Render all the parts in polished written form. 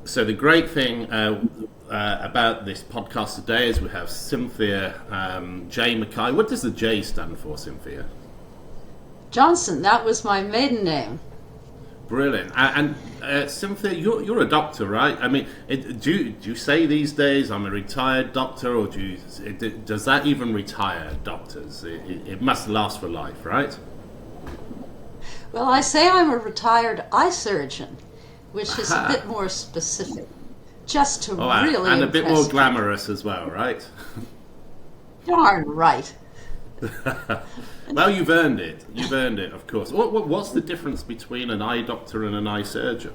So the great thing about this podcast today is we have Cynthia J. MacKay. What does the J stand for, Cynthia? Johnson. That was my maiden name. Brilliant. And Cynthia, you're a doctor, right? I mean, do you say these days I'm a retired doctor, or does that even retire doctors? It must last for life, right? Well, I say I'm a retired eye surgeon, which is a bit more specific, just to really and a bit more impress glamorous as well, right? Darn right. Well, you've earned it. You've earned it, of course. What's the difference between an eye doctor and an eye surgeon?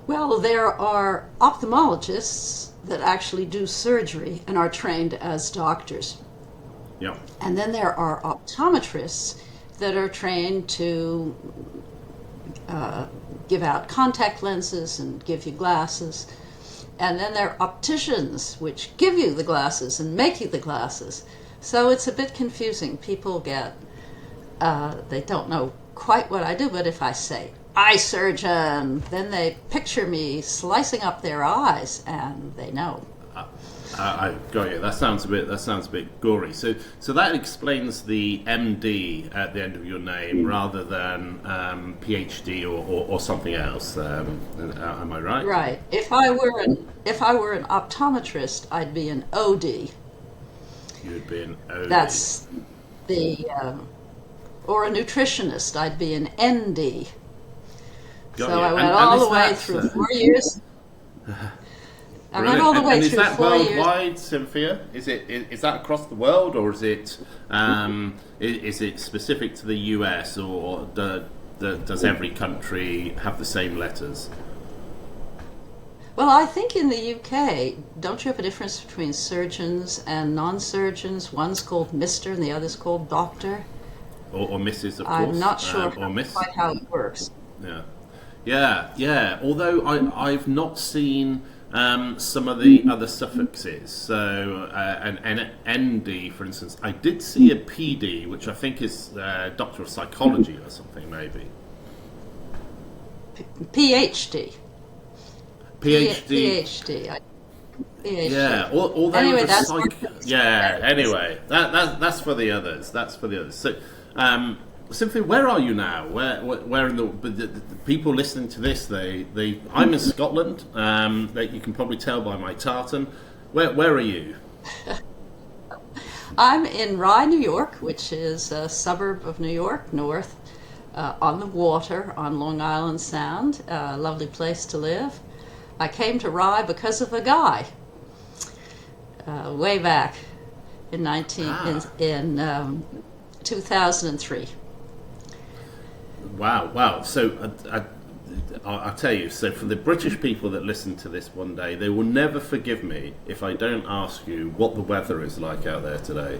Well, there are ophthalmologists that actually do surgery and are trained as doctors. Yeah. And then there are optometrists that are trained to give out contact lenses and give you glasses. And then there are opticians, which give you the glasses and make you the glasses. So it's a bit confusing. People they don't know quite what I do, but if I say eye surgeon, then they picture me slicing up their eyes, and they know. I got you. That sounds a bit gory. So that explains the MD at the end of your name rather than PhD or something else. Am I right? Right. If I were an optometrist, I'd be an OD. You'd be an OD. That's the or a nutritionist, I'd be an ND. Got so you. I went And all is the way that, through 4 years. I went Brilliant. all the way and through is that 4 years. worldwide, Cynthia? Is that across the world, or is it specific to the US, or does every country have the same letters? Well, I think in the UK, don't you have a difference between surgeons and non-surgeons? One's called Mr. and the other's called Doctor. Or Mrs. of course. I'm not sure or Miss. quite how it works. Yeah. Although I've not seen some of the other suffixes. So an ND, for instance, I did see a PD, which I think is Doctor of Psychology or something, maybe. PhD. PhD. PhD. Yeah. Although anyway, Anyway, that's for the others. So, Cynthia, where are you now? Where in the people listening to this? I'm in Scotland. That you can probably tell by my tartan. Where are you? I'm in Rye, New York, which is a suburb of New York, north, on the water on Long Island Sound. A lovely place to live. I came to Rye because of a guy. Way back in 2003. Wow. So I'll tell you. So for the British people that listen to this one day, they will never forgive me if I don't ask you what the weather is like out there today.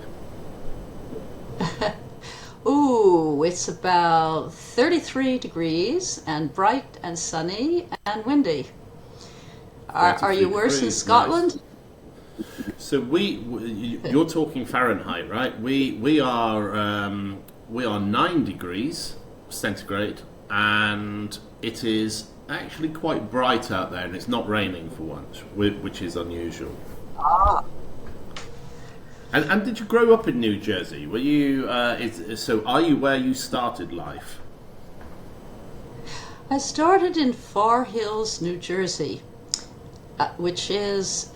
Ooh, it's about 33 degrees and bright and sunny and windy. Are you worse in Scotland? Nice. So you're talking Fahrenheit, right? We are 9 degrees centigrade, and it is actually quite bright out there, and it's not raining for once, which is unusual. And did you grow up in New Jersey? Were you? Are you where you started life? I started in Far Hills, New Jersey, which is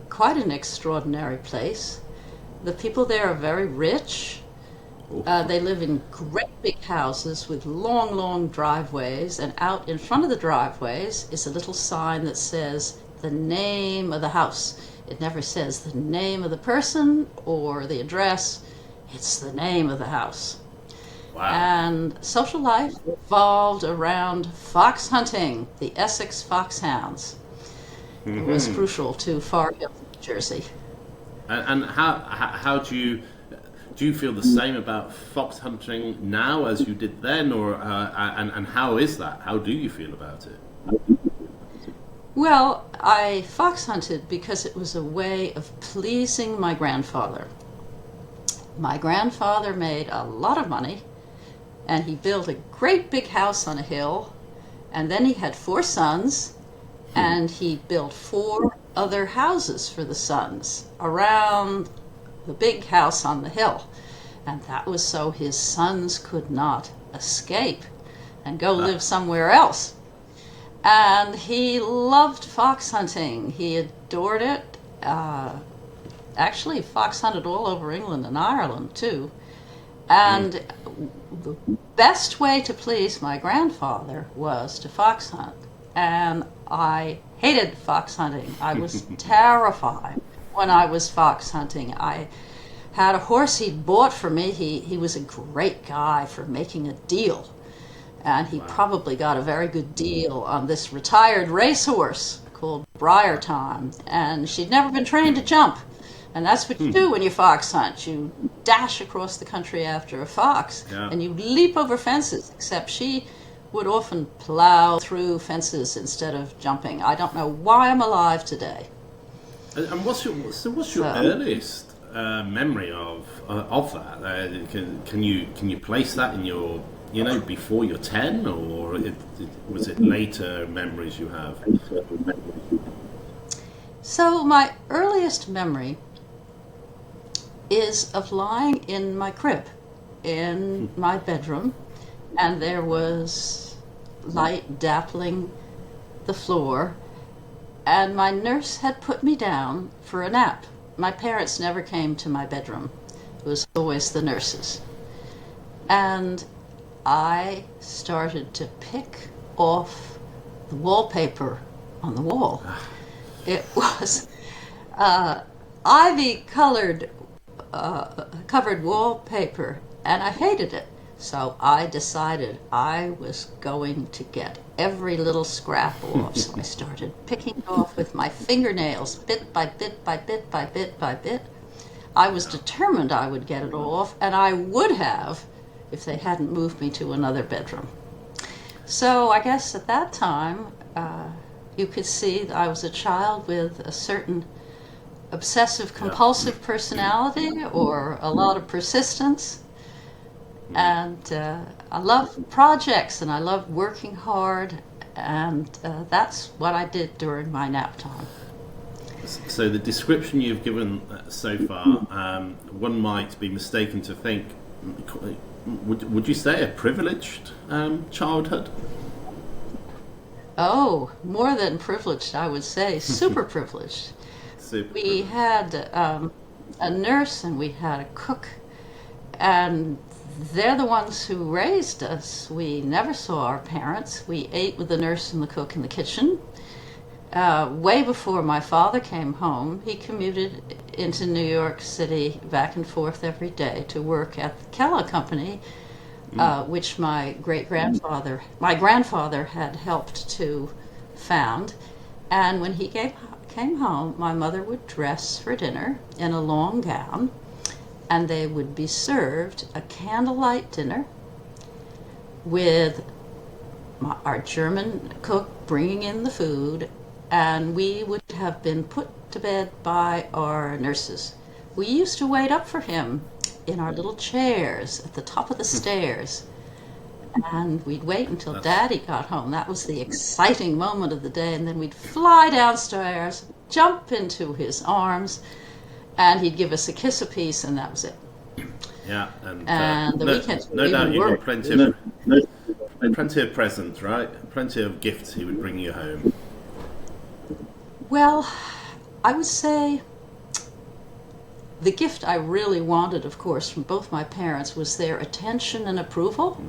quite an extraordinary place. The people there are very rich. They live in great big houses with long, long driveways, and out in front of the driveways is a little sign that says the name of the house. It never says the name of the person or the address. It's the name of the house. Wow. And social life revolved around fox hunting, the Essex foxhounds. It was crucial to Far Hills, New Jersey. And how do you feel the same about fox hunting now as you did then, or and how is that? How do you feel about it? Well, I fox hunted because it was a way of pleasing my grandfather. My grandfather made a lot of money, and he built a great big house on a hill, And then he had 4 sons, and he built 4 other houses for the sons around the big house on the hill. And that was so his sons could not escape and go live somewhere else. And he loved fox hunting. He adored it. Actually, fox hunted all over England and Ireland, too. And the best way to please my grandfather was to fox hunt. And I hated fox hunting. I was terrified when I was fox hunting. I had a horse he'd bought for me. He was a great guy for making a deal. And he probably got a very good deal on this retired racehorse called Briar Time. And she'd never been trained to jump. And that's what you do when you fox hunt. You dash across the country after a fox, and you leap over fences, except she would often plow through fences instead of jumping. I don't know why I'm alive today. And what's your earliest memory of that? Can you place that in your, before you're 10, or was it later memories you have? So my earliest memory is of lying in my crib in my bedroom, and there was light dappling the floor, and my nurse had put me down for a nap. My parents never came to my bedroom. It was always the nurses. And I started to pick off the wallpaper on the wall. It was ivy colored covered wallpaper, and I hated it. So I decided I was going to get every little scrap off. So I started picking it off with my fingernails, bit by bit by bit by bit by bit. I was determined I would get it off, and I would have if they hadn't moved me to another bedroom. So I guess at that time, you could see that I was a child with a certain obsessive compulsive personality, or a lot of persistence. And I love projects, and I love working hard, and that's what I did during my nap time. So the description you've given so far, one might be mistaken to think, would you say a privileged childhood? Oh, more than privileged, I would say. Super privileged. We had a nurse, and we had a cook, and they're the ones who raised us. We never saw our parents. We ate with the nurse and the cook in the kitchen. Way before my father came home, he commuted into New York City back and forth every day to work at the Kellogg Company, which my grandfather had helped to found. And when he came home, my mother would dress for dinner in a long gown, and they would be served a candlelight dinner with our German cook bringing in the food, and we would have been put to bed by our nurses. We used to wait up for him in our little chairs at the top of the stairs, and we'd wait until Daddy got home. That was the exciting moment of the day, and then we'd fly downstairs, jump into his arms, and he'd give us a kiss apiece, and that was it. Yeah, and the weekends no doubt you got plenty of presents, right? Plenty of gifts he would bring you home. Well, I would say the gift I really wanted, of course, from both my parents was their attention and approval.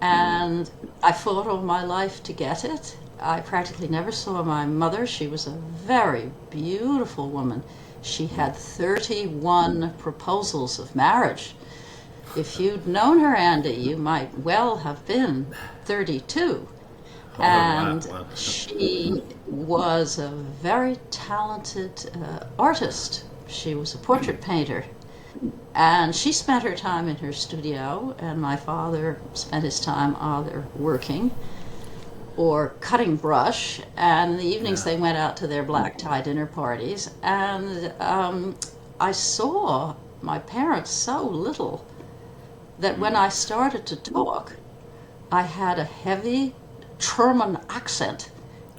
And I fought all my life to get it. I practically never saw my mother. She was a very beautiful woman. She had 31 proposals of marriage. If you'd known her, Andy, you might well have been 32. And she was a very talented artist. She was a portrait painter. And she spent her time in her studio, and my father spent his time either working or cutting brush, and in the evenings they went out to their black tie dinner parties. And I saw my parents so little that when I started to talk, I had a heavy German accent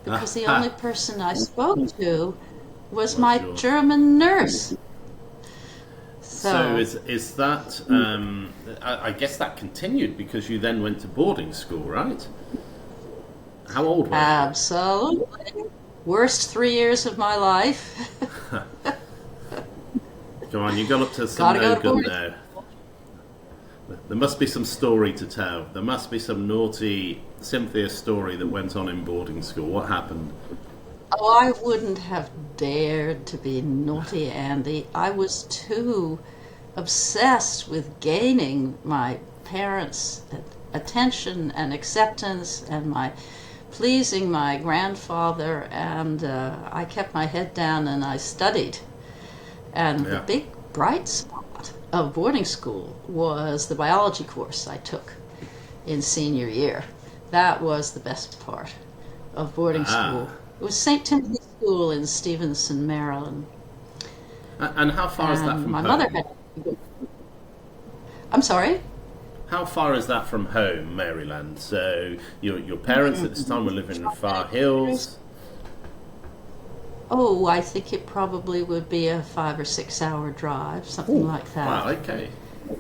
because the only person I spoke to was my German nurse. So is that? I guess that continued because you then went to boarding school, right? How old were you? Absolutely. Worst 3 years of my life. Come on, you got up to some Gotta go no to good boarding there. There must be some story to tell. There must be some naughty Cynthia story that went on in boarding school. What happened? Oh, I wouldn't have dared to be naughty, Andy. I was too obsessed with gaining my parents' attention and acceptance and my pleasing my grandfather, and I kept my head down and I studied. And the big bright spot of boarding school was the biology course I took in senior year. That was the best part of boarding school. It was St. Timothy School in Stevenson, Maryland. And how far is that from my home? mother had. I'm sorry? How far is that from home, Maryland? So your parents at this time were living in Far Hills. Oh, I think it probably would be a 5 or 6 hour drive, something like that. Wow, okay.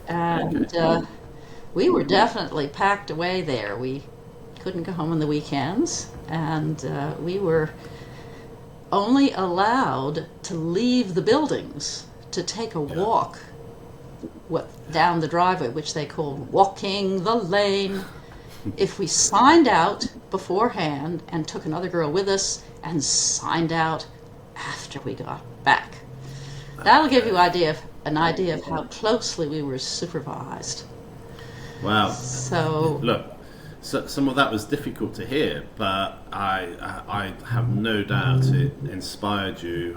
And we were definitely packed away there. We couldn't go home on the weekends, and we were only allowed to leave the buildings to take a walk down the driveway, which they called walking the lane. If we signed out beforehand and took another girl with us and signed out after we got back. That'll give you an idea of how closely we were supervised. Wow. So look, some of that was difficult to hear, but I have no doubt it inspired you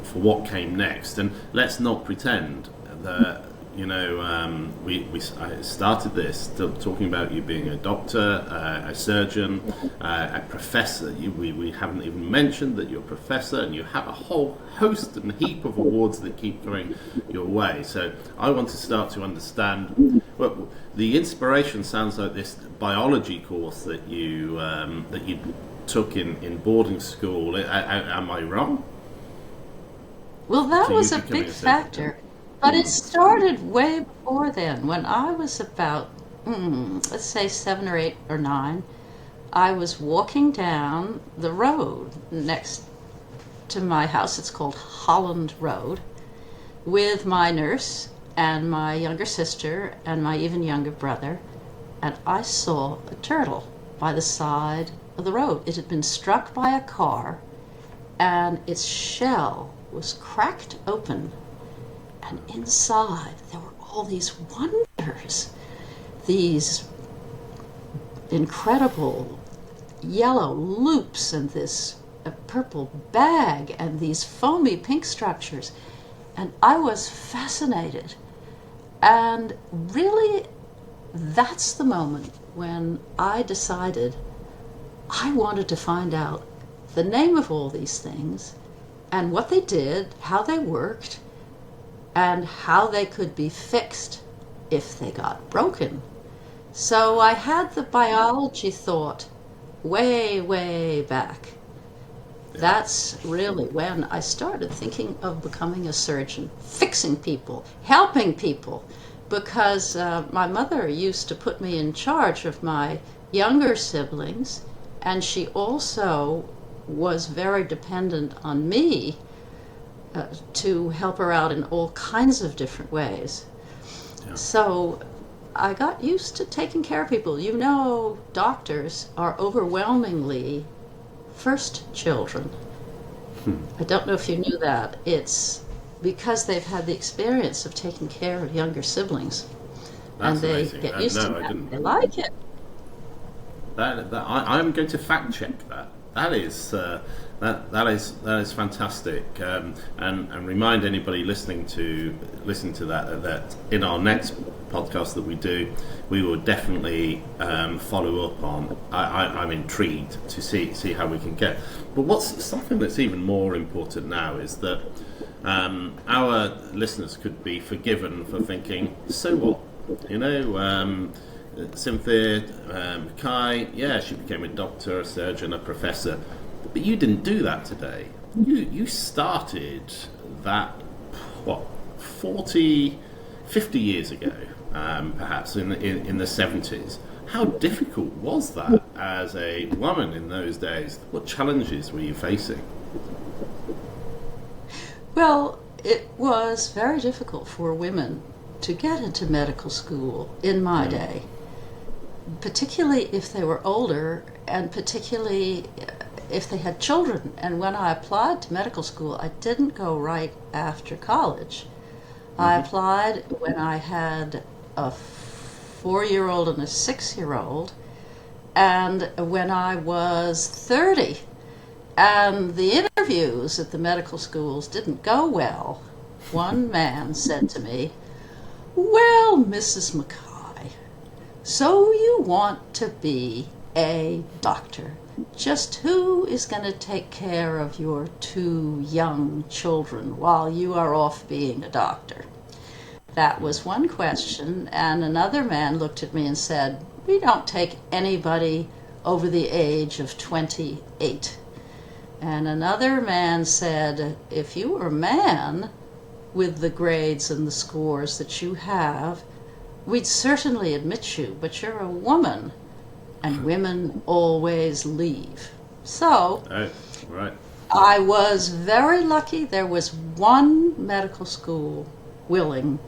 for what came next. And let's not pretend that I started this talking about you being a doctor, a surgeon, a professor. We haven't even mentioned that you're a professor, and you have a whole host and heap of awards that keep coming your way. So I want to start to understand. Well, the inspiration sounds like this biology course that you took in boarding school. Am I wrong? Well, that was a big factor. But it started way before then. When I was about, let's say 7 or 8 or 9, I was walking down the road next to my house. It's called Holland Road, with my nurse and my younger sister and my even younger brother. And I saw a turtle by the side of the road. It had been struck by a car, and its shell was cracked open. And inside, there were all these wonders, these incredible yellow loops and this purple bag and these foamy pink structures. And I was fascinated. And really, that's the moment when I decided I wanted to find out the name of all these things and what they did, how they worked, and how they could be fixed if they got broken. So I had the biology thought way, way back. That's really when I started thinking of becoming a surgeon, fixing people, helping people, because my mother used to put me in charge of my younger siblings, and she also was very dependent on me to help her out in all kinds of different ways. Yeah. So I got used to taking care of people. You know, doctors are overwhelmingly first children. I don't know if you knew that. It's because they've had the experience of taking care of younger siblings. That's and they amazing. get used to that. They like it. I'm going to fact check that. That is fantastic, and remind anybody listening to that in our next podcast that we do, we will definitely follow up on. I'm intrigued to see how we can get. But what's something that's even more important now is that our listeners could be forgiven for thinking, so what? Cynthia, MacKay, yeah, she became a doctor, a surgeon, a professor. But you didn't do that today. You started that, what, 40, 50 years ago, perhaps, in the 70s. How difficult was that as a woman in those days? What challenges were you facing? Well, it was very difficult for women to get into medical school in my day, particularly if they were older and particularly if they had children. And when I applied to medical school, I didn't go right after college. I applied when I had a 4-year-old and a 6-year-old, and when I was 30. And the interviews at the medical schools didn't go well. One man said to me, "Well, Mrs. MacKay, so you want to be a doctor. Just who is going to take care of your 2 young children while you are off being a doctor?" That was one question. And another man looked at me and said, "We don't take anybody over the age of 28. And another man said, "If you were a man with the grades and the scores that you have, we'd certainly admit you, but you're a woman, and women always leave." So Right. I was very lucky. There was one medical school willing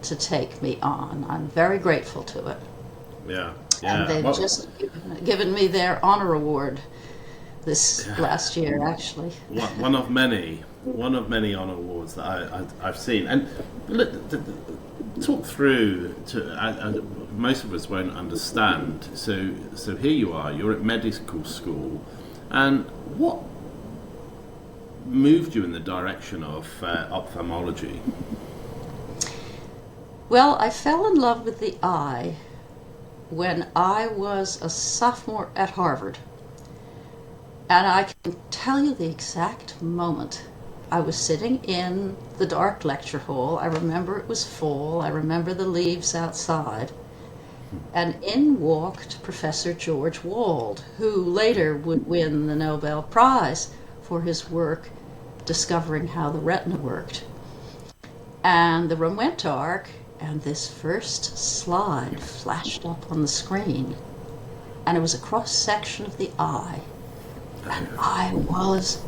to take me on. I'm very grateful to it. Yeah. And they've just given me their honor award this last year, actually. One of many honor awards that I've seen. And talk through most of us won't understand. So here you are. You're at medical school, and what moved you in the direction of ophthalmology? Well, I fell in love with the eye when I was a sophomore at Harvard. And I can tell you the exact moment. I was sitting in the dark lecture hall. I remember it was fall. I remember the leaves outside. And in walked Professor George Wald, who later would win the Nobel Prize for his work discovering how the retina worked. And the room went dark, and this first slide flashed up on the screen. And it was a cross-section of the eye. And I was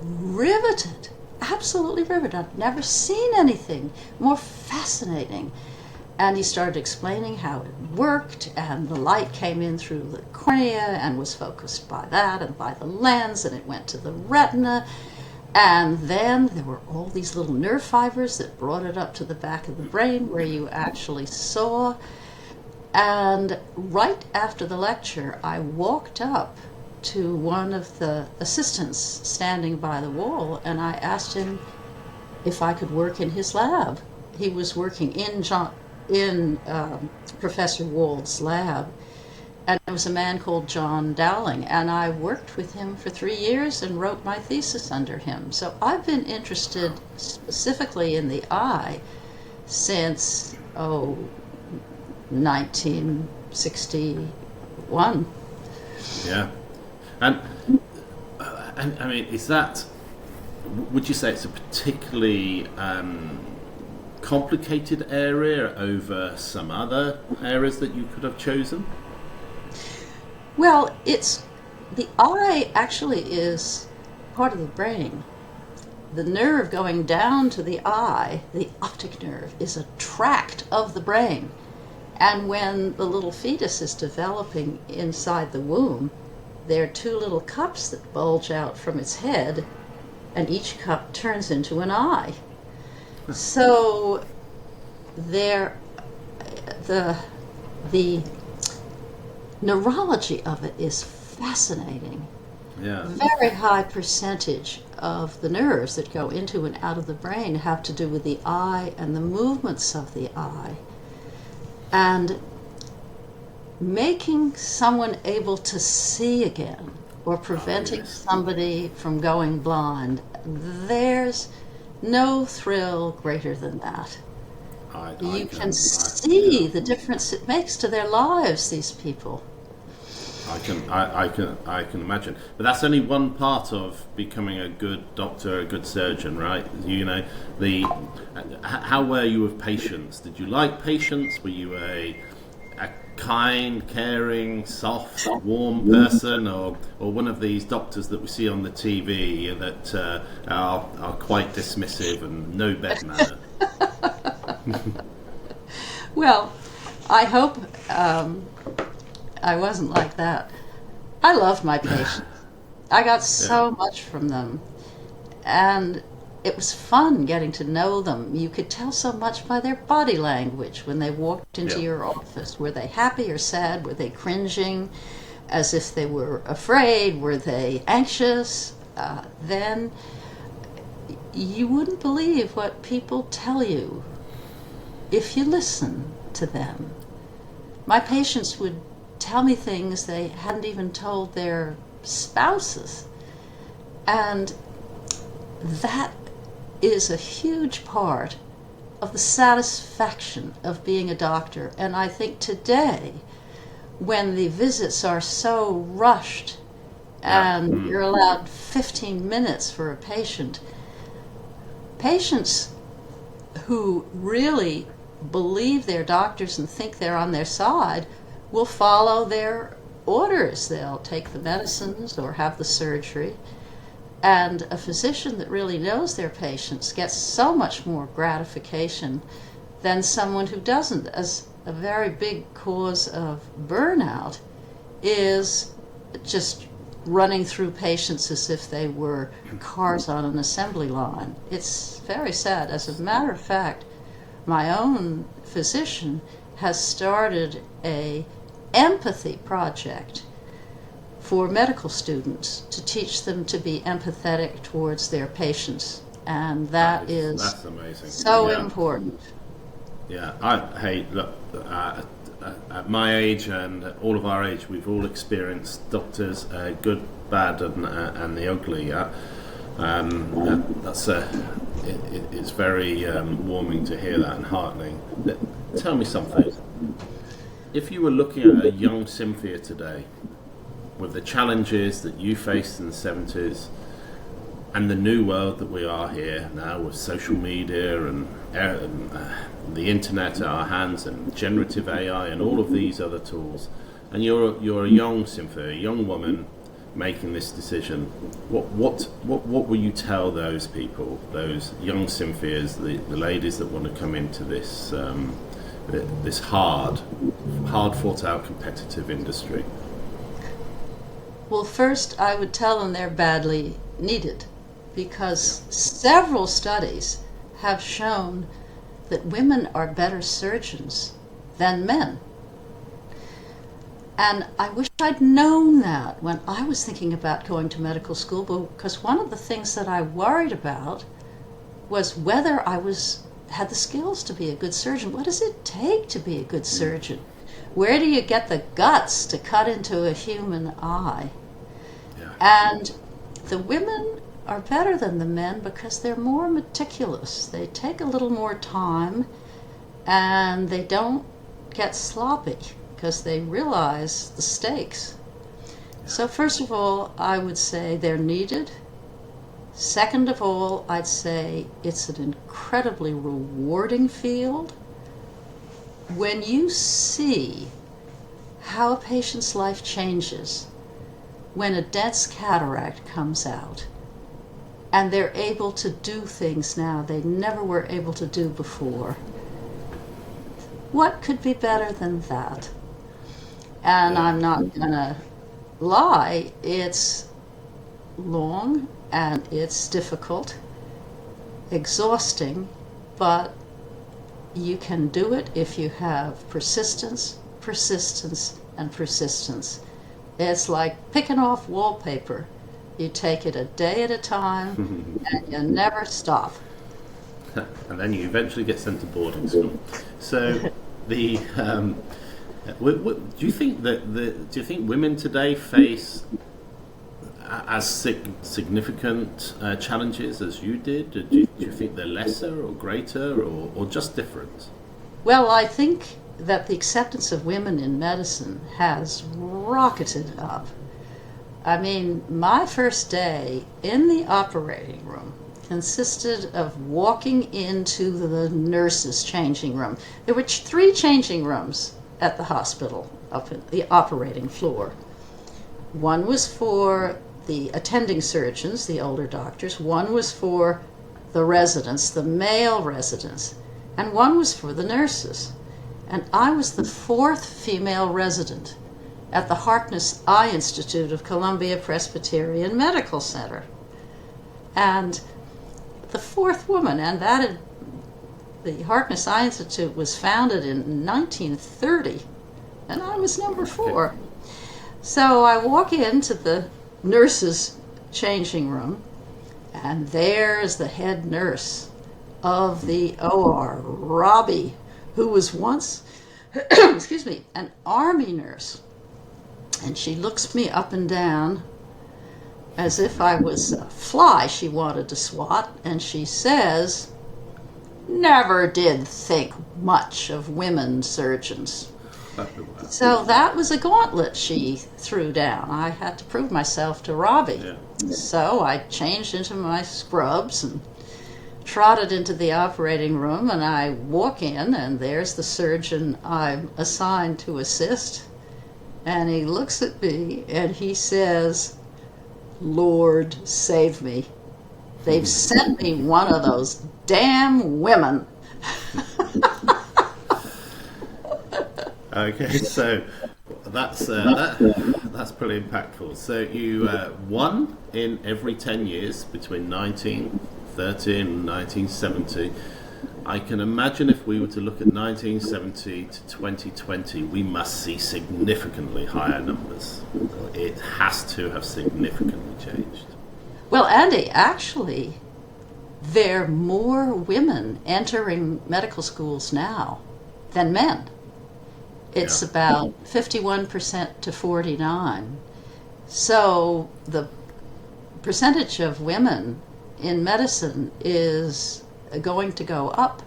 riveted, absolutely riveted. I'd never seen anything more fascinating. And he started explaining how it worked, and the light came in through the cornea and was focused by that and by the lens, and it went to the retina. And then there were all these little nerve fibers that brought it up to the back of the brain where you actually saw. And right after the lecture, I walked up to one of the assistants standing by the wall, and I asked him if I could work in his lab. He was working in Professor Wald's lab, and it was a man called John Dowling, and I worked with him for 3 years and wrote my thesis under him. So I've been interested specifically in the eye since 1961. Yeah. And I mean, would you say it's a particularly complicated area over some other areas that you could have chosen? Well, the eye actually is part of the brain. The nerve going down to the eye, the optic nerve, is a tract of the brain. And when the little fetus is developing inside the womb, there are 2 little cups that bulge out from its head, and each cup turns into an eye. So the neurology of it is fascinating. Yeah. Very high percentage of the nerves that go into and out of the brain have to do with the eye and the movements of the eye. And making someone able to see again, or preventing somebody from going blind, there's no thrill greater than that. You can see the difference it makes to their lives, these people. I can imagine, but that's only one part of becoming a good doctor, a good surgeon, right? You know, how were you with patients? Did you like patients? Were you a kind, caring, soft, warm person, or one of these doctors that we see on the TV that are quite dismissive and no bed manner? Well, I hope I wasn't like that. I loved my patients. I got so much from them. And it was fun getting to know them. You could tell so much by their body language when they walked into your office. Were they happy or sad? Were they cringing as if they were afraid? Were they anxious? Then you wouldn't believe what people tell you if you listen to them. My patients would tell me things they hadn't even told their spouses. And that is a huge part of the satisfaction of being a doctor. And I think today, when the visits are so rushed and you're allowed 15 minutes for a patient, patients who really believe their doctors and think they're on their side will follow their orders. They'll take the medicines or have the surgery. And a physician that really knows their patients gets so much more gratification than someone who doesn't. As a very big cause of burnout is just running through patients as if they were cars on an assembly line. It's very sad. As a matter of fact, my own physician has started a empathy project for medical students to teach them to be empathetic towards their patients, and that's amazing. So important. Yeah, hey, look, at my age and all of our age, we've all experienced doctors, good, bad, and the ugly. It's very warming to hear that and heartening. Tell me something. If you were looking at a young Cynthia today, with the challenges that you faced in the 70s and the new world that we are here now with social media and the internet at our hands and generative AI and all of these other tools, and you're a young Cynthia, a young woman making this decision, what will you tell those people, those young Cynthias, the ladies that want to come into this this hard fought out competitive industry? Well, first I would tell them they're badly needed, because several studies have shown that women are better surgeons than men. And I wish I'd known that when I was thinking about going to medical school, because one of the things that I worried about was whether I had the skills to be a good surgeon. What does it take to be a good surgeon? Where do you get the guts to cut into a human eye? And the women are better than the men because they're more meticulous. They take a little more time, and they don't get sloppy because they realize the stakes. So first of all, I would say they're needed. Second of all, I'd say it's an incredibly rewarding field. When you see how a patient's life changes when a dense cataract comes out, and they're able to do things now they never were able to do before, what could be better than that? And I'm not gonna lie, it's long and it's difficult, exhausting, but you can do it if you have persistence, persistence, and persistence. It's like picking off wallpaper. You take it a day at a time, and you never stop. And then you eventually get sent to boarding school. So, do you think women today face as significant challenges as you did? Do you think they're lesser or greater or just different? Well, I think that the acceptance of women in medicine has rocketed up. I mean, my first day in the operating room consisted of walking into the nurses' changing room. There were 3 changing rooms at the hospital up in the operating floor. One was for the attending surgeons, the older doctors. One was for the residents, the male residents. And one was for the nurses. And I was the 4th female resident at the Harkness Eye Institute of Columbia Presbyterian Medical Center. And the 4th woman, and the Harkness Eye Institute was founded in 1930, and I was number 4. So I walk into the nurses' changing room, and there's the head nurse of the OR, Robbie, who was once, excuse me, an Army nurse. And she looks me up and down as if I was a fly she wanted to swat, and she says, "Never did think much of women surgeons." So that was a gauntlet she threw down. I had to prove myself to Robbie. Yeah. So I changed into my scrubs and trotted into the operating room, and I walk in, and there's the surgeon I'm assigned to assist. And he looks at me and he says, "Lord, save me. They've sent me one of those damn women." Okay, so that's pretty impactful. So you won in every 10 years between 1930 and 1970. I can imagine if we were to look at 1970 to 2020, we must see significantly higher numbers. It has to have significantly changed. Well, Andy, actually, there are more women entering medical schools now than men. It's about 51% to 49%. So the percentage of women in medicine is going to go up,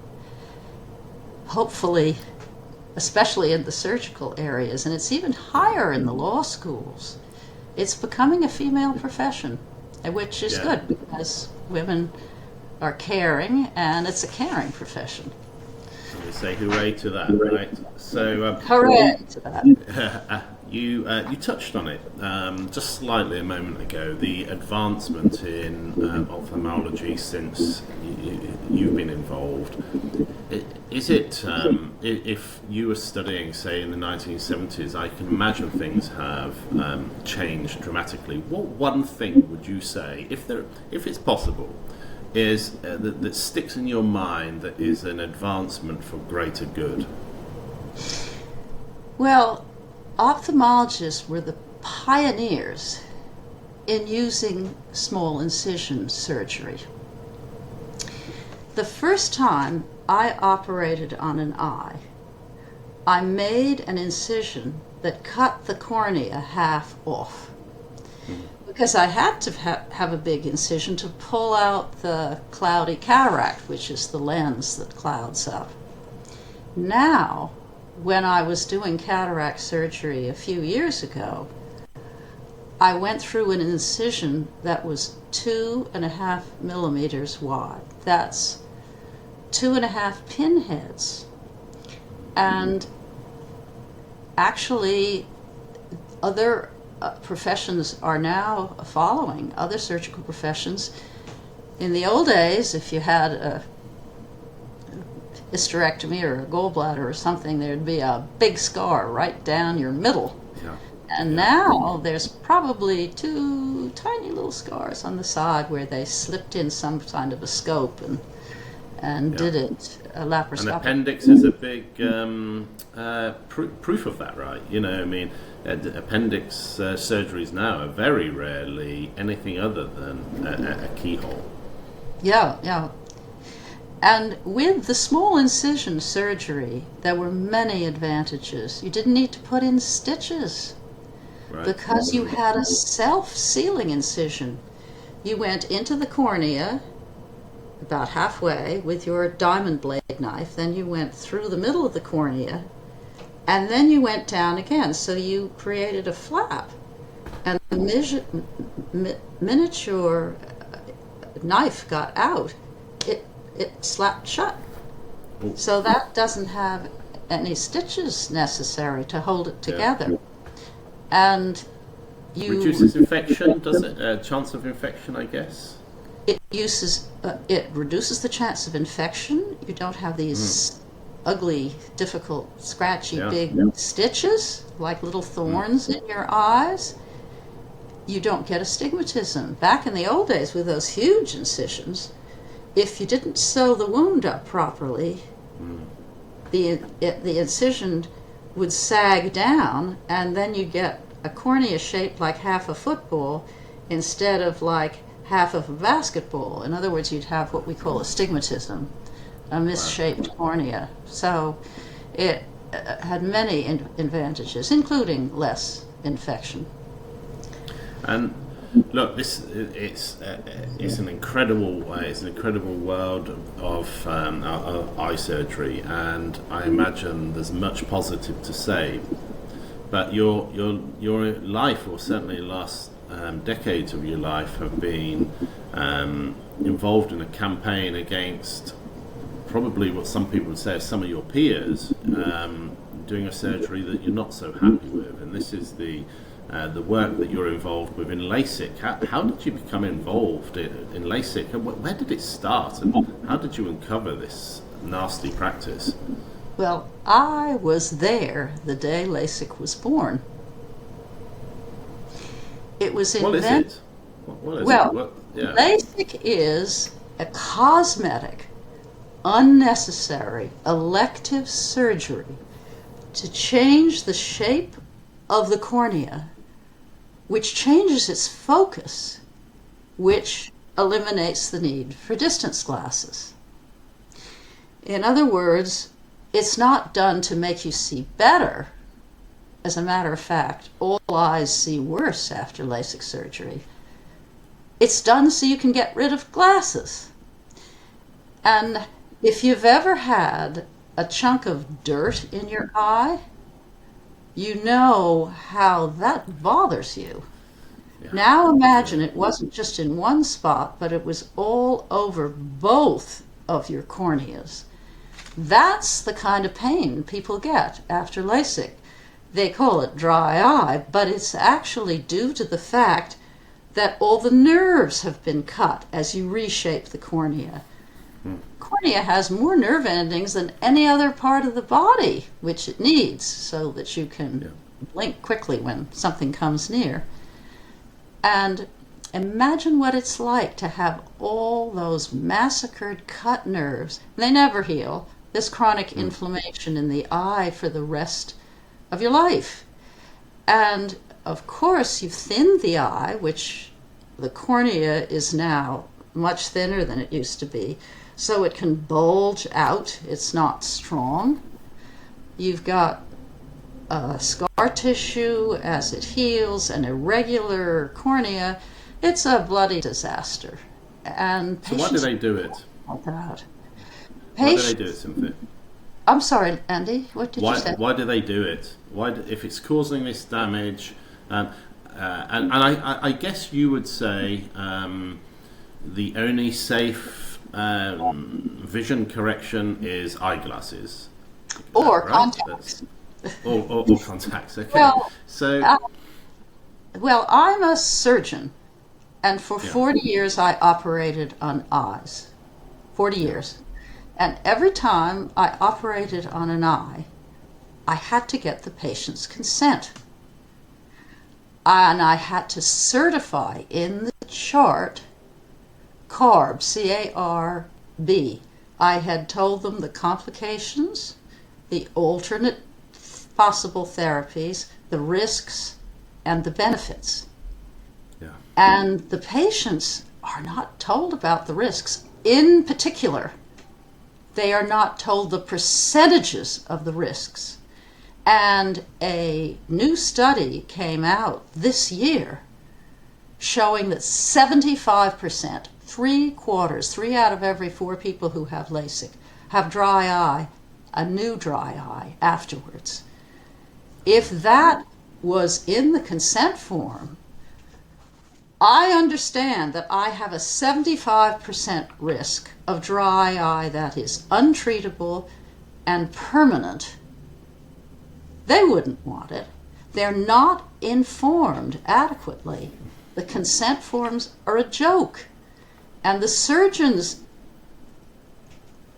hopefully, especially in the surgical areas, and it's even higher in the law schools. It's becoming a female profession, which is good because women are caring, and it's a caring profession. We say hooray to that, right? So hooray to that. You touched on it just slightly a moment ago, the advancement in ophthalmology since you've been involved. Is it, if you were studying, say, in the 1970s, I can imagine things have changed dramatically. What one thing would you say, if it's possible, is that sticks in your mind that is an advancement for greater good? Well, ophthalmologists were the pioneers in using small incision surgery. The first time I operated on an eye, I made an incision that cut the cornea half off, because I had to have a big incision to pull out the cloudy cataract, which is the lens that clouds up. Now, when I was doing cataract surgery a few years ago, I went through an incision that was 2.5 millimeters wide. That's 2.5 pinheads. And actually, other professions are now following, other surgical professions. In the old days, if you had a hysterectomy or a gallbladder or something, there'd be a big scar right down your middle. Yeah. And now there's probably 2 tiny little scars on the side where they slipped in some kind of a scope and did it laparoscopically. An appendix is a big proof of that, right? You know, I mean, appendix surgeries now are very rarely anything other than a keyhole. Yeah. And with the small incision surgery, there were many advantages. You didn't need to put in stitches, right, because you had a self-sealing incision. You went into the cornea, about halfway with your diamond blade knife, then you went through the middle of the cornea, and then you went down again. So you created a flap, and the miniature knife got out. It slapped shut. So that doesn't have any stitches necessary to hold it together. And you reduces infection, does it? Chance of infection, I guess. It reduces the chance of infection. You don't have these ugly, difficult, scratchy, big stitches like little thorns in your eyes. You don't get astigmatism. Back in the old days with those huge incisions, if you didn't sew the wound up properly, the incision would sag down, and then you get a cornea shaped like half a football instead of like half of a basketball. In other words, you'd have what we call astigmatism, a misshaped cornea. So it had many advantages, including less infection. And look, it's an incredible world of eye surgery, and I imagine there's much positive to say. But your life, or certainly the last decades of your life, have been involved in a campaign against probably what some people would say are some of your peers doing a surgery that you're not so happy with, and this is the work that you're involved with in LASIK. How did you become involved in LASIK, and where did it start, and how did you uncover this nasty practice? Well, I was there the day LASIK was born. It was invented. What is well, it? LASIK is a cosmetic, unnecessary, elective surgery to change the shape of the cornea, which changes its focus, which eliminates the need for distance glasses. In other words, it's not done to make you see better. As a matter of fact, all eyes see worse after LASIK surgery. It's done so you can get rid of glasses. And if you've ever had a chunk of dirt in your eye, you know how that bothers you. Yeah. Now imagine it wasn't just in one spot, but it was all over both of your corneas. That's the kind of pain people get after LASIK. They call it dry eye, but it's actually due to the fact that all the nerves have been cut as you reshape the cornea. Cornea has more nerve endings than any other part of the body, which it needs so that you can blink quickly when something comes near. And imagine what it's like to have all those massacred cut nerves. They never heal. This chronic inflammation in the eye for the rest of your life. And of course you've thinned the eye, which the cornea is now much thinner than it used to be, so it can bulge out. It's not strong. You've got scar tissue as it heals, an irregular cornea. It's a bloody disaster. And so why do they do it? Why do they do it, Cynthia? I'm sorry, Andy. What did you say? Why do they do it? If it's causing this damage? And I guess you would say the only safe vision correction is eyeglasses, or contacts. Or contacts. Okay. Well, I'm a surgeon, and for 40 years I operated on eyes. 40 years. And every time I operated on an eye, I had to get the patient's consent. And I had to certify in the chart CARB, C-A-R-B. I had told them the complications, the alternate possible therapies, the risks, and the benefits. Yeah. And the patients are not told about the risks. In particular, they are not told the percentages of the risks. And a new study came out this year showing that 75%, 3/4, 3 out of every 4 people who have LASIK have dry eye, a new dry eye afterwards. If that was in the consent form, I understand that I have a 75% risk of dry eye that is untreatable and permanent. They wouldn't want it. They're not informed adequately. The consent forms are a joke. And the surgeons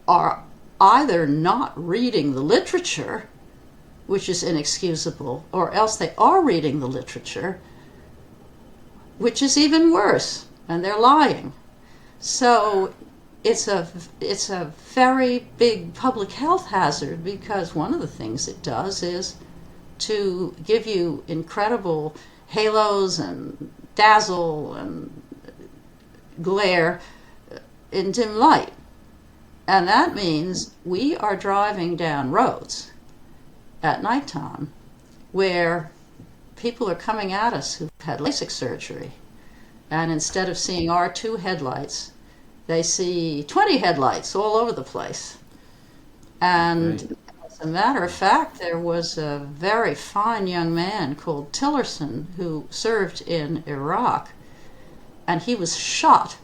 are either not reading the literature, which is inexcusable, or else they are reading the literature, which is even worse, and they're lying. So it's a very big public health hazard, because one of the things it does is to give you incredible halos and dazzle and glare in dim light. And that means we are driving down roads at nighttime where people are coming at us who've had LASIK surgery, and instead of seeing R2 headlights, they see 20 headlights all over the place. And as a matter of fact, there was a very fine young man called Tillerson who served in Iraq, and he was shot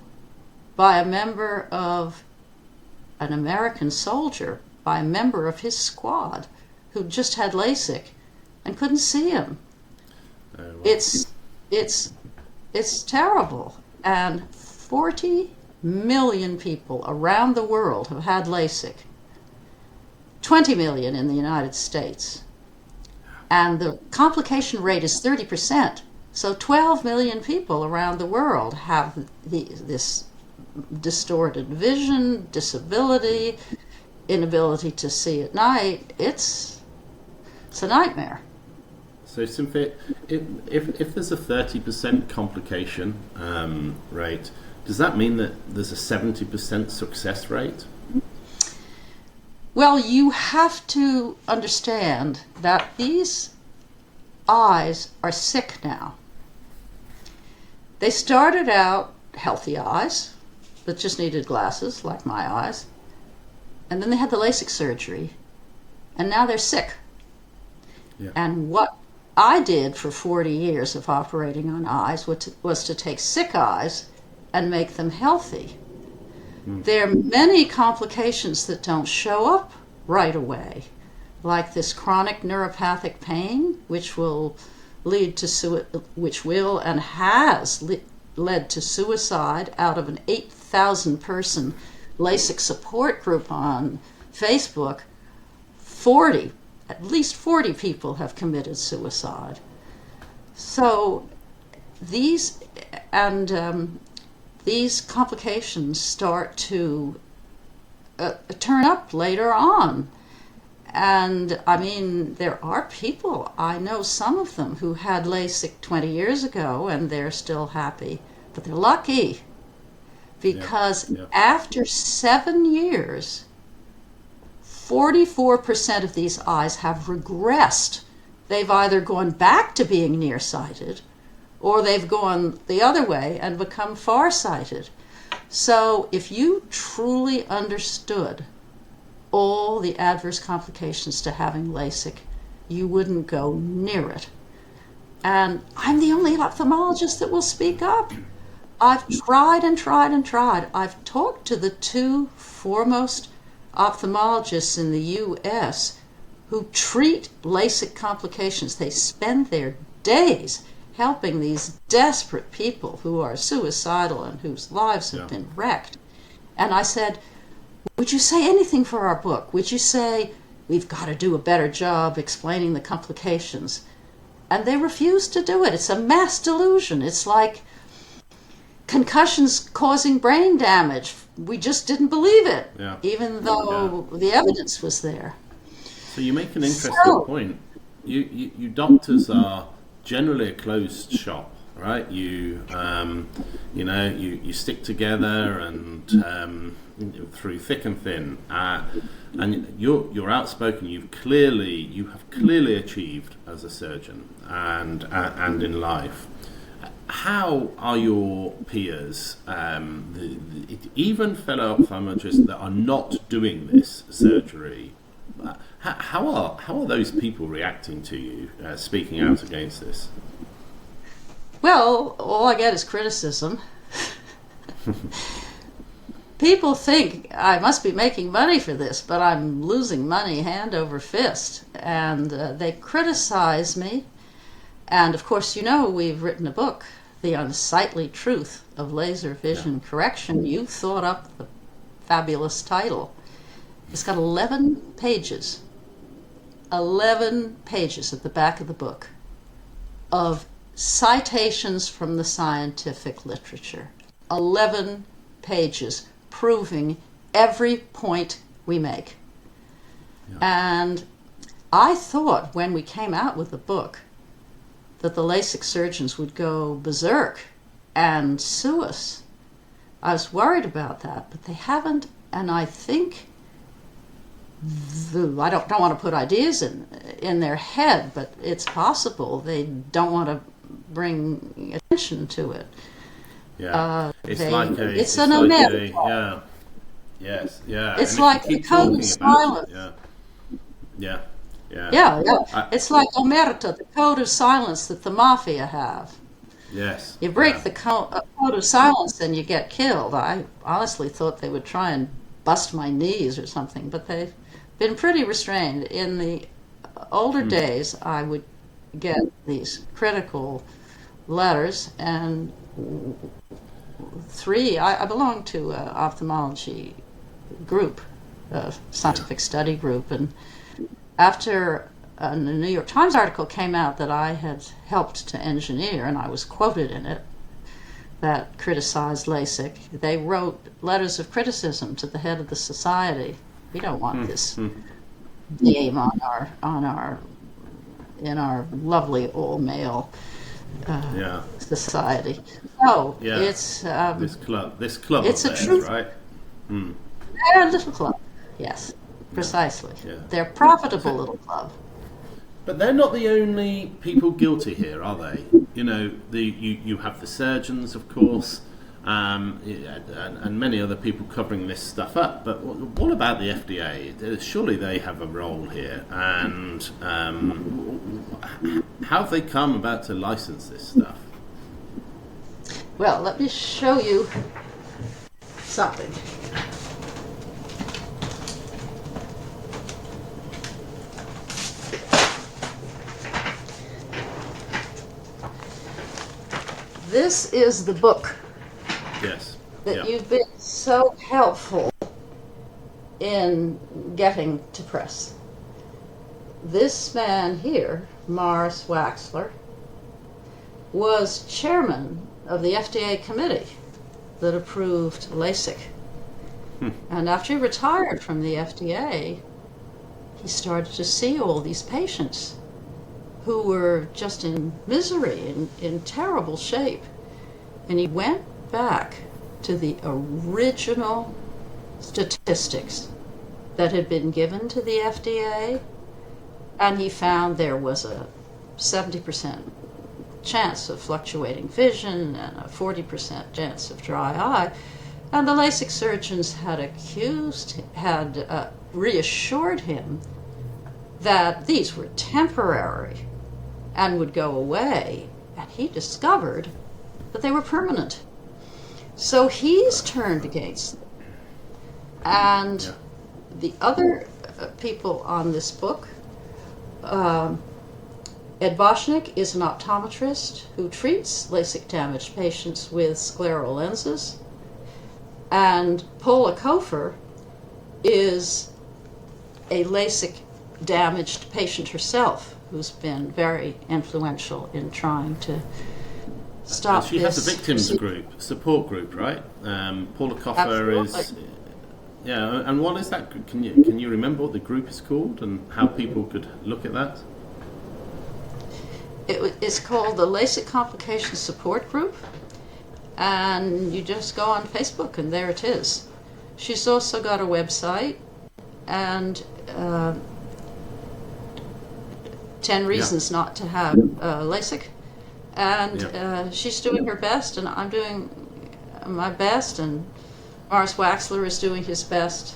by a member of an American soldier, by a member of his squad who just had LASIK and couldn't see him. Oh, wow. It's terrible. And 40 million people around the world have had LASIK. 20 million in the United States. And the complication rate is 30%. So 12 million people around the world have this distorted vision, disability, inability to see at night. It's a nightmare. So, Cynthia, if there's a 30% complication rate, does that mean that there's a 70% success rate? Well, you have to understand that these eyes are sick now. They started out healthy eyes that just needed glasses, like my eyes, and then they had the LASIK surgery, and now they're sick. Yeah. And what I did for 40 years of operating on eyes was to take sick eyes and make them healthy. There are many complications that don't show up right away, like this chronic neuropathic pain, which will lead to which will and has led to suicide. Out of an 8,000 person LASIK support group on Facebook, at least 40 people have committed suicide. So these complications start to turn up later on. And I mean, there are people, I know some of them, who had LASIK 20 years ago and they're still happy, but they're lucky, because after 7 years, 44% of these eyes have regressed. They've either gone back to being nearsighted, or they've gone the other way and become farsighted. So if you truly understood all the adverse complications to having LASIK, you wouldn't go near it. And I'm the only ophthalmologist that will speak up. I've tried and tried and tried. I've talked to the 2 foremost ophthalmologists in the U.S. who treat LASIK complications. They spend their days helping these desperate people who are suicidal and whose lives have been wrecked. And I said, would you say anything for our book? Would you say, we've got to do a better job explaining the complications? And they refused to do it. It's a mass delusion. It's like concussions causing brain damage. We just didn't believe it, even though the evidence was there. So you make an interesting point. You doctors are generally a closed shop, right? You stick together and through thick and thin, and you're outspoken. You have clearly achieved as a surgeon and in life. how are your peers, even fellow optometrists that are not doing this surgery? How are those people reacting to you, speaking out against this? Well, all I get is criticism. People think I must be making money for this, but I'm losing money hand over fist. And they criticize me. And of course, we've written a book, The Unsightly Truth of Laser Vision Correction. You thought up the fabulous title. It's got 11 pages. 11 pages at the back of the book of citations from the scientific literature. 11 pages proving every point we make. Yeah. And I thought when we came out with the book that the LASIK surgeons would go berserk and sue us. I was worried about that, but they haven't, and I think I don't want to put ideas in their head, but it's possible they don't want to bring attention to it. Yeah, it's an omerta. Yeah, yes, yeah. It's like the code of silence. Yeah. It's like omerta, the code of silence that the mafia have. Yes. You break the code of silence and you get killed. I honestly thought they would try and bust my knees or something, but they've been pretty restrained. In the older days, I would get these critical letters, and I belong to an ophthalmology group, a scientific study group, and after a New York Times article came out that I had helped to engineer, and I was quoted in it, that criticized LASIK, they wrote letters of criticism to the head of the society. We don't want this name in our lovely all-male society. So it's this club. It's of a theirs, truth, right? They're a little club. Yes, precisely. Yeah. They're a profitable little club. But they're not the only people guilty here, are they? You have the surgeons, of course, and many other people covering this stuff up. But what about the FDA? Surely they have a role here. And how have they come about to license this stuff? Well, let me show you something. This is the book that you've been so helpful in getting to press. This man here, Morris Waxler, was chairman of the FDA committee that approved LASIK. And after he retired from the FDA, he started to see all these patients who were just in misery, in terrible shape. And he went back to the original statistics that had been given to the FDA, and he found there was a 70% chance of fluctuating vision and a 40% chance of dry eye. And the LASIK surgeons had reassured him that these were temporary and would go away, and he discovered that they were permanent. So he's turned against them. And the other people on this book, Ed Boschnick is an optometrist who treats LASIK-damaged patients with scleral lenses, and Paula Kofer is a LASIK-damaged patient herself, who's been very influential in trying to stop this. She has a victims group, support group, right? Paula Kofer is... Yeah, and what is that? Can you remember what the group is called and how people could look at that? It's called the LASIK Complications Support Group, and you just go on Facebook and there it is. She's also got a website, and 10 Reasons Not to Have LASIK, And Yeah. she's doing her best, and I'm doing my best, and Morris Waxler is doing his best.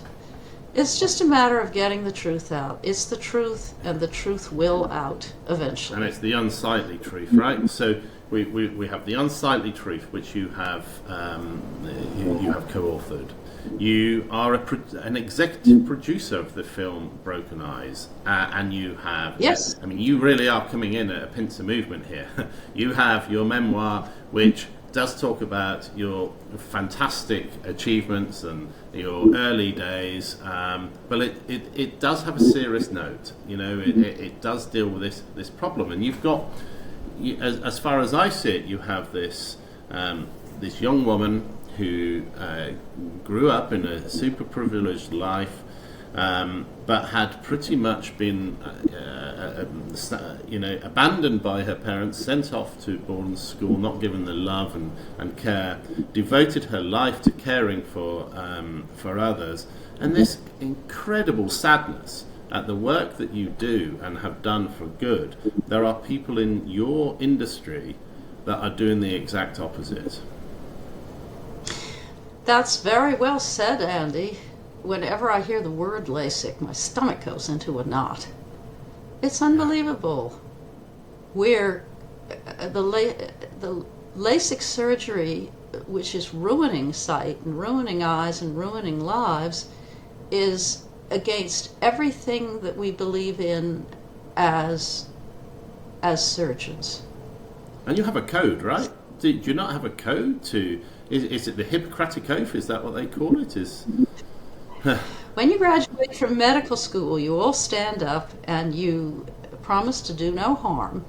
It's just a matter of getting the truth out. It's the truth, and the truth will out eventually. And it's the unsightly truth, right? So we have the unsightly truth, which you have co-authored. You are an executive producer of the film Broken Eyes, and you have... Yes. I mean, you really are coming in at a pincer movement here. You have your memoir, which does talk about your fantastic achievements and your early days, but it does have a serious note. You know, it does deal with this problem, and you've got, as far as I see it, you have this young woman who grew up in a super privileged life, but had pretty much been abandoned by her parents, sent off to boarding school, not given the love and care, devoted her life to caring for others, and this incredible sadness at the work that you do and have done for good. There are people in your industry that are doing the exact opposite. That's very well said, Andy. Whenever I hear the word LASIK, my stomach goes into a knot. It's unbelievable. Where the LASIK surgery, which is ruining sight and ruining eyes and ruining lives, is against everything that we believe in as surgeons. And you have a code, right? Do you not have a code to... Is it the Hippocratic Oath? Is that what they call it? When you graduate from medical school, you all stand up and you promise to do no harm.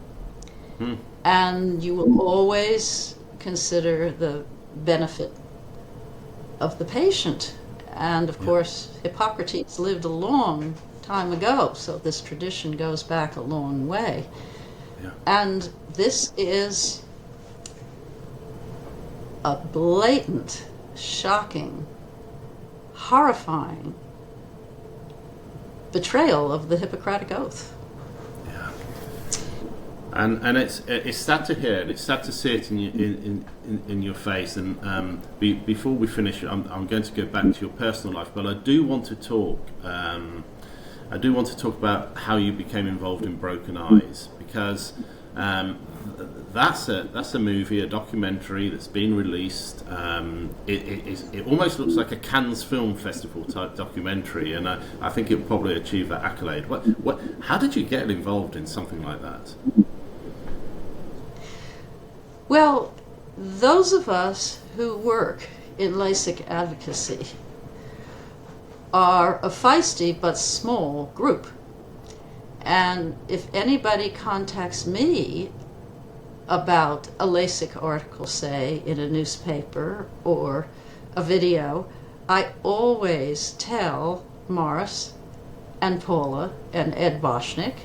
And you will always consider the benefit of the patient. And of course, Hippocrates lived a long time ago, so this tradition goes back a long way. Yeah. And this is a blatant, shocking, horrifying betrayal of the Hippocratic Oath. Yeah. And it's sad to hear it. It's sad to see it in your face. And before we finish, I'm going to go back to your personal life, but I do want to talk. I do want to talk about how you became involved in Broken Eyes, because that's a movie, a documentary that's been released. It almost looks like a Cannes Film Festival type documentary, and I think it will probably achieve that accolade. How did you get involved in something like that? Well, those of us who work in LASIK advocacy are a feisty but small group. And if anybody contacts me about a LASIK article, say, in a newspaper or a video, I always tell Morris and Paula and Ed Boschnick.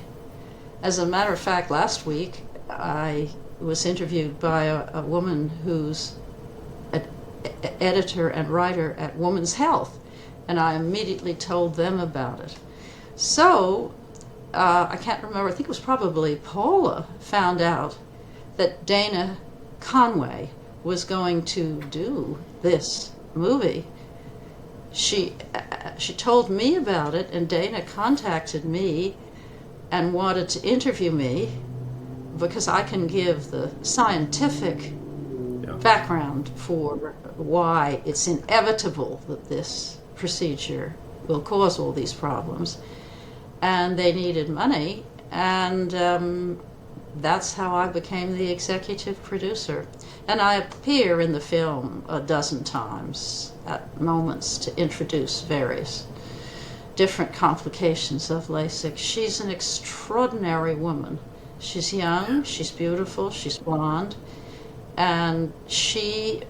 As a matter of fact, last week I was interviewed by a woman who's an editor and writer at Woman's Health, and I immediately told them about it. So I can't remember, I think it was probably Paula found out that Dana Conway was going to do this movie. She told me about it, and Dana contacted me and wanted to interview me because I can give the scientific background for why it's inevitable that this procedure will cause all these problems. And they needed money, and that's how I became the executive producer. And I appear in the film a dozen times at moments to introduce various different complications of LASIK. She's an extraordinary woman. She's young, she's beautiful, she's blonde, and she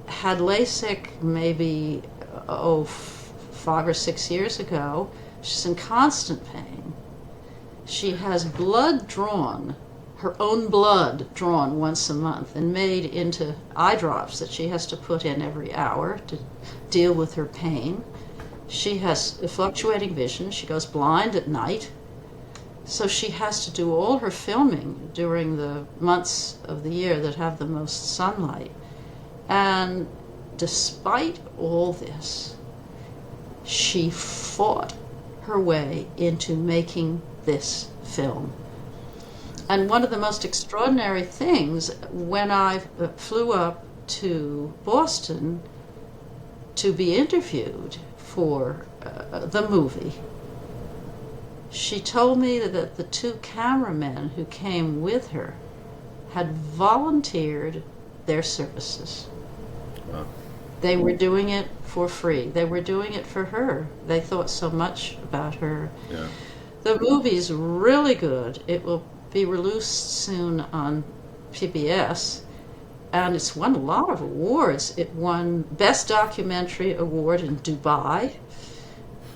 had LASIK maybe 5 or 6 years ago. She's in constant pain. She has blood drawn, her own blood drawn once a month and made into eye drops that she has to put in every hour to deal with her pain. She has fluctuating vision. She goes blind at night. So she has to do all her filming during the months of the year that have the most sunlight. And despite all this, she fought her way into making this film. And one of the most extraordinary things, when I flew up to Boston to be interviewed for the movie, she told me that the two cameramen who came with her had volunteered their services. Wow. They were doing it for free. They were doing it for her. They thought so much about her. Yeah. The movie's really good. It will be released soon on PBS, and it's won a lot of awards. It won Best Documentary Award in Dubai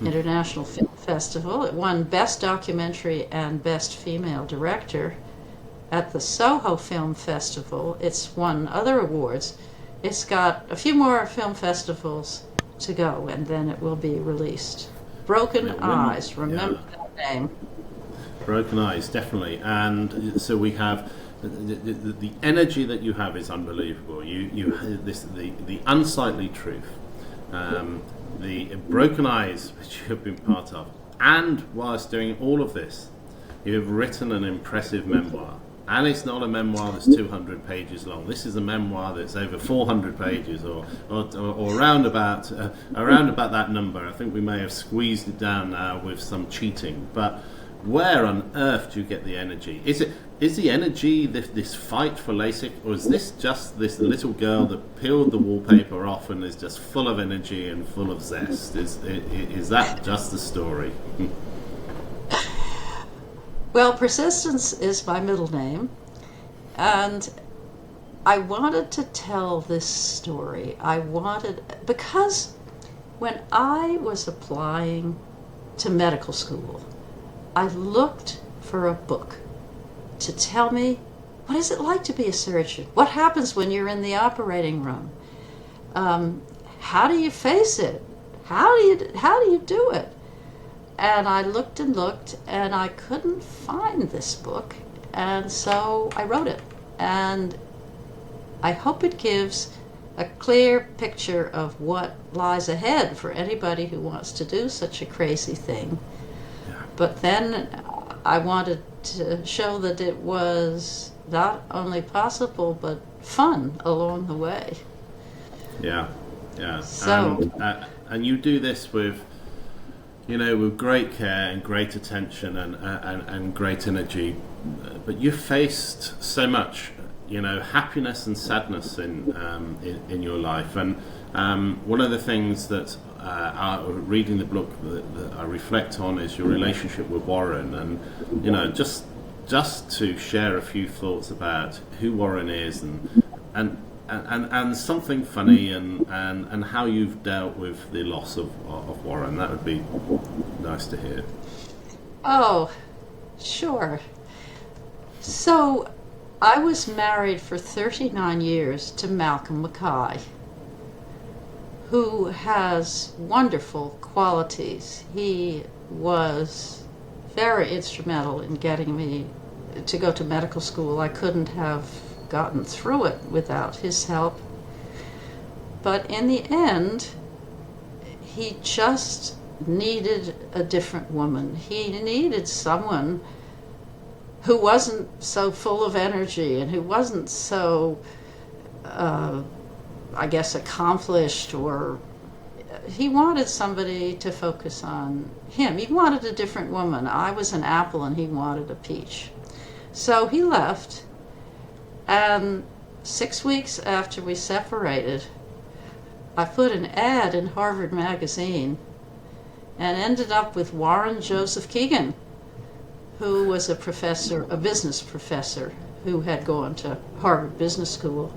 International Film Festival. It won Best Documentary and Best Female Director at the Soho Film Festival. It's won other awards. It's got a few more film festivals to go, and then it will be released. Broken Eyes, remember that name. Broken Eyes, definitely. And so we have the energy that you have is unbelievable. The unsightly truth, the Broken Eyes, which you have been part of, and whilst doing all of this, you have written an impressive memoir. And it's not a memoir that's 200 pages long. This is a memoir that's over 400 pages, or around about that number. I think we may have squeezed it down now with some cheating. But where on earth do you get the energy? Is the energy this fight for LASIK, or is this just this little girl that peeled the wallpaper off and is just full of energy and full of zest? Is that just the story? Well, Persistence is my middle name, and I wanted to tell this story. Because when I was applying to medical school, I looked for a book to tell me, what is it like to be a surgeon? What happens when you're in the operating room? How do you face it? How do you do it? And I looked and looked, and I couldn't find this book, and so I wrote it. And I hope it gives a clear picture of what lies ahead for anybody who wants to do such a crazy thing. Yeah. But then I wanted to show that it was not only possible, but fun along the way. Yeah, yeah. So, and you do this with great care and great attention and great energy, but you faced so much, happiness and sadness in your life. And one of the things that reading the book that I reflect on is your relationship with Warren, and just to share a few thoughts about who Warren is and something funny and how you've dealt with the loss of Warren. That would be nice to hear. Oh, sure. So I was married for 39 years to Malcolm MacKay, who has wonderful qualities. He was very instrumental in getting me to go to medical school. I couldn't have gotten through it without his help. But in the end, he just needed a different woman. He needed someone who wasn't so full of energy and who wasn't so, accomplished, or he wanted somebody to focus on him. He wanted a different woman. I was an apple and he wanted a peach. So he left. And 6 weeks after we separated, I put an ad in Harvard Magazine and ended up with Warren Joseph Keegan, who was a business professor who had gone to Harvard Business School.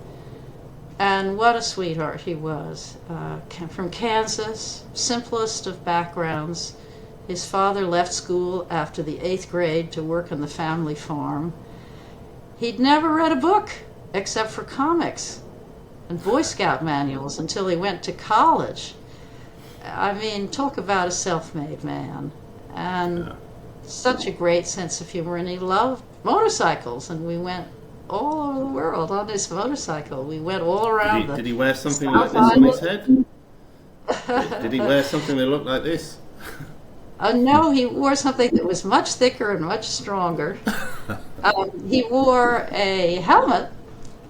And what a sweetheart he was. From Kansas, simplest of backgrounds. His father left school after the 8th grade to work on the family farm. He'd never read a book except for comics and Boy Scout manuals until he went to college. I mean, talk about a self-made man. And such a great sense of humor, and he loved motorcycles, and we went all over the world on his motorcycle. We went all around Did he wear something South like this on his Island. head? Did he wear something that looked like this? No, he wore something that was much thicker and much stronger. He wore a helmet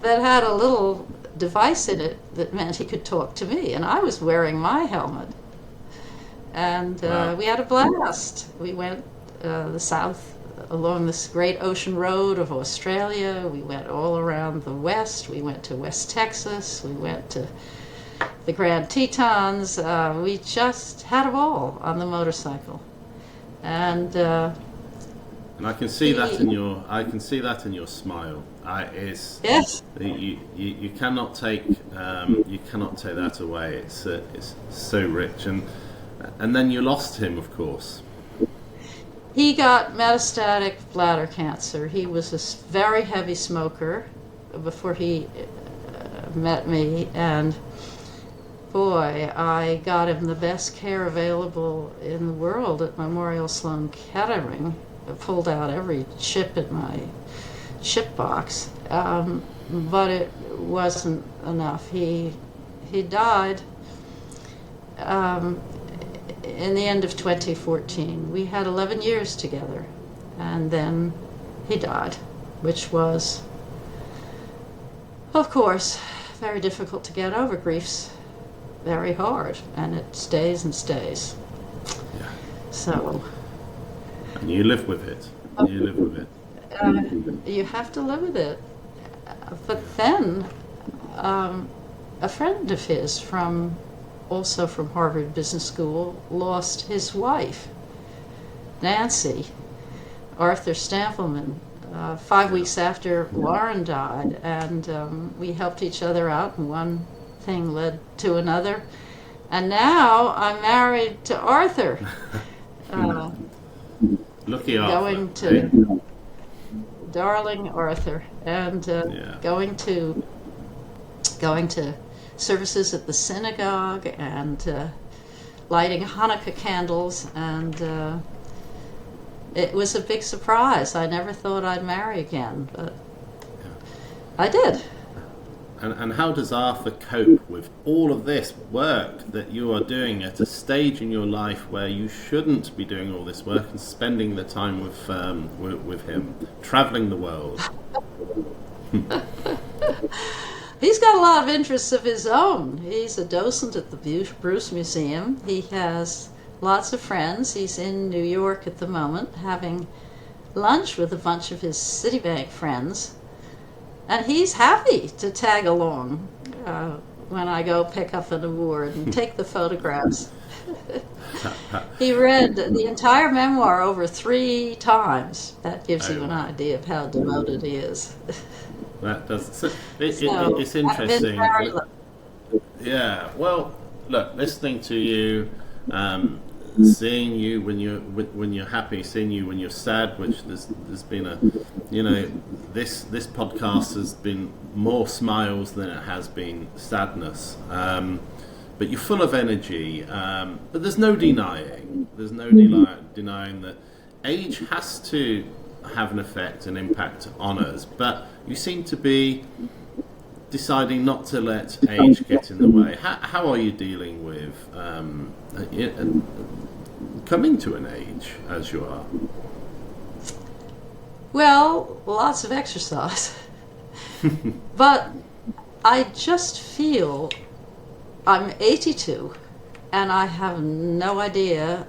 that had a little device in it that meant he could talk to me, and I was wearing my helmet. And Wow. we had a blast. We went the south along this great ocean road of Australia. We went all around the west. We went to West Texas. We went to the Grand Tetons. We just had a ball on the motorcycle. And And I can see that in your smile. yes, You cannot take that away. It's so rich, and then you lost him, of course. he got metastatic bladder cancer. He was a very heavy smoker before he met me, and boy, I got him the best care available in the world at Memorial Sloan Kettering. I pulled out every chip in my chip box, but it wasn't enough. He died in the end of 2014. We had 11 years together, and then he died, which was, of course, very difficult to get over. Grief's very hard, and it stays and stays. Yeah. So. And you live with it. You live with it. You have to live with it. But then, a friend of his also from Harvard Business School, lost his wife, Nancy, Arthur Stampelman, 5 weeks after Lauren died, and we helped each other out, and one thing led to another. And now I'm married to Arthur. Lucky Arthur. Going to darling Arthur, and Yeah. going to services at the synagogue, and lighting Hanukkah candles, and it was a big surprise. I never thought I'd marry again, but I did. And how does Arthur cope with all of this work that you are doing at a stage in your life where you shouldn't be doing all this work and spending the time with him, traveling the world? He's got a lot of interests of his own. He's a docent at the Bruce Museum. He has lots of friends. He's in New York at the moment having lunch with a bunch of his Citibank friends. And he's happy to tag along when I go pick up an award and take the photographs. He read the entire memoir over 3 times. That gives you an idea of how devoted he is. That does. It's I've interesting. been very lucky. Yeah. Well, look, listening to you, seeing you when you're happy, seeing you when you're sad, which there's been this podcast has been more smiles than it has been sadness. But you're full of energy. But there's no denying. Denying that age has to have an effect, an impact on us. But you seem to be deciding not to let age get in the way. How are you dealing with coming to an age as you are? Well, lots of exercise. But I just feel I'm 82 and I have no idea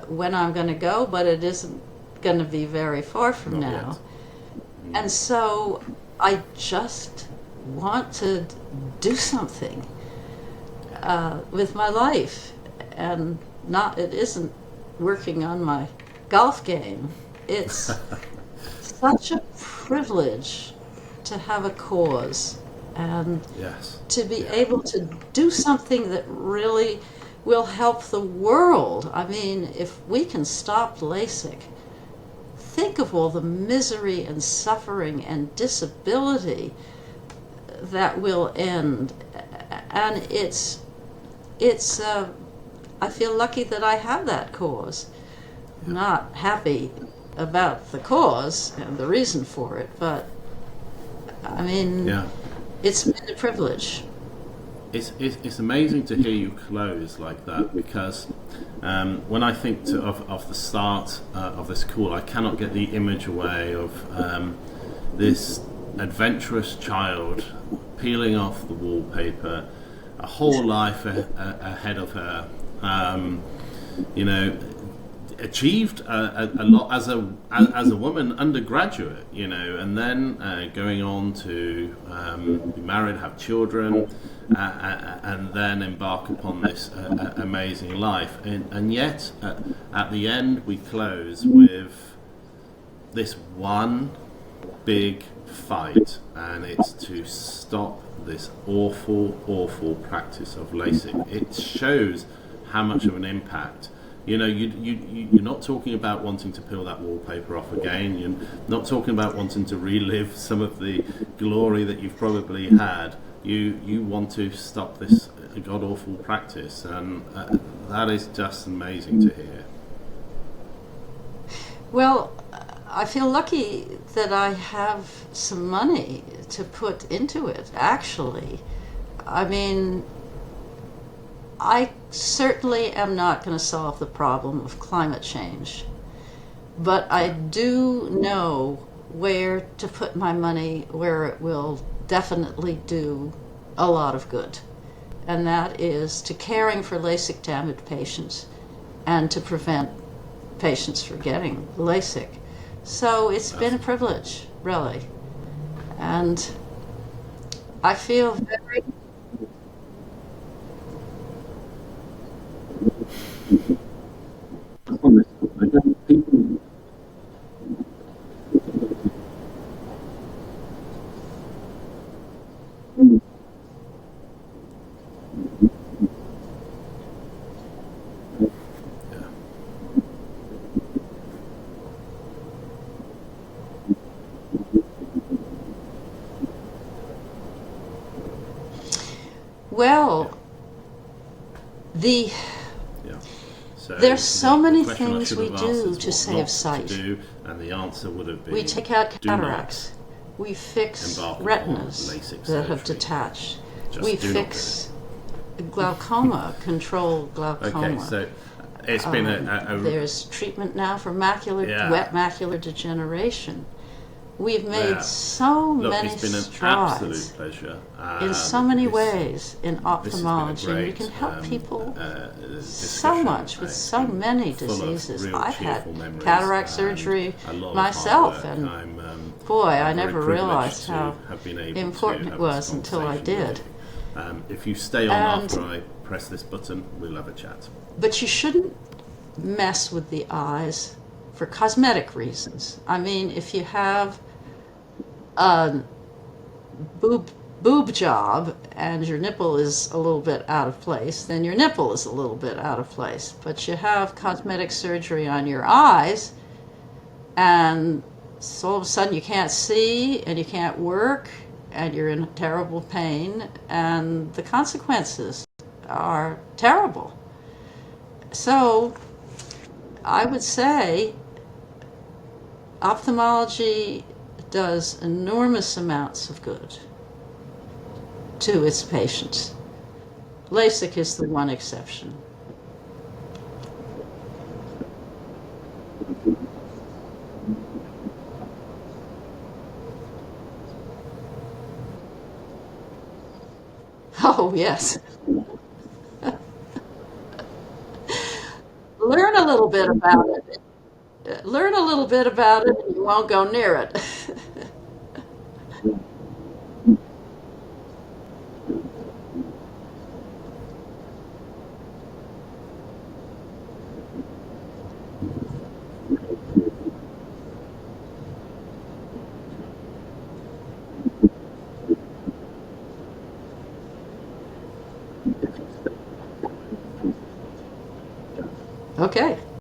when I'm going to go, but it isn't going to be very far from Not now. yet. And so I just want to do something with my life, and it isn't working on my golf game. It's such a privilege to have a cause and Yes. to be able to do something that really will help the world. I mean, if we can stop LASIK, think of all the misery and suffering and disability that will end. And I feel lucky that I have that cause. not happy about the cause and the reason for it, but I mean, Yeah. it's been a privilege. It's amazing to hear you close like that, because when I think of the start of this call, I cannot get the image away of this adventurous child peeling off the wallpaper, a whole life ahead of her, you know, achieved a lot as a woman undergraduate, you know, and then going on to be married, have children, and then embark upon this amazing life. And yet, at the end, we close with this one big fight, and it's to stop this awful, awful practice of LASIK. It shows how much of an impact. You know, you're not talking about wanting to peel that wallpaper off again. You're not talking about wanting to relive some of the glory that you've probably had. You want to stop this god-awful practice, and that is just amazing to hear. Well, I feel lucky that I have some money to put into it, actually. I mean, I certainly am not going to solve the problem of climate change, but I do know where to put my money where it will definitely do a lot of good, and that is to caring for LASIK damaged patients and to prevent patients from getting LASIK. So it's been a privilege, really, and I feel very well. The Yeah. So There's so many the question I things should we have asked do is to what save not sight. to do, and the answer would have been: We take out do not cataracts. We fix embark upon retinas LASIK that have surgery. detached. Just We do not do fix glaucoma, control glaucoma. Okay, so it's been There's treatment now for macular, Yeah. wet macular degeneration. We've made Yeah. so Look, many it's been an strides absolute pleasure. in so many This- ways in this has been a ophthalmology. And we great, can help people so discussion. much with It's so been many full of diseases. real I've had cheerful memories cataract and surgery a lot of myself, hard work. and I'm boy, I very never privileged realized to how have been able important to it have was this until I conversation with did. you. If you stay on And- after I press this button, we'll have a chat. But you shouldn't mess with the eyes for cosmetic reasons. I mean, if you have a boob job and your nipple is a little bit out of place, then your nipple is a little bit out of place. But you have cosmetic surgery on your eyes, and so all of a sudden you can't see and you can't work and you're in terrible pain, and the consequences are terrible. So I would say ophthalmology does enormous amounts of good to its patients. LASIK is the one exception. Oh, yes. Learn a little bit about it. Learn a little bit about it and you won't go near it. Okay.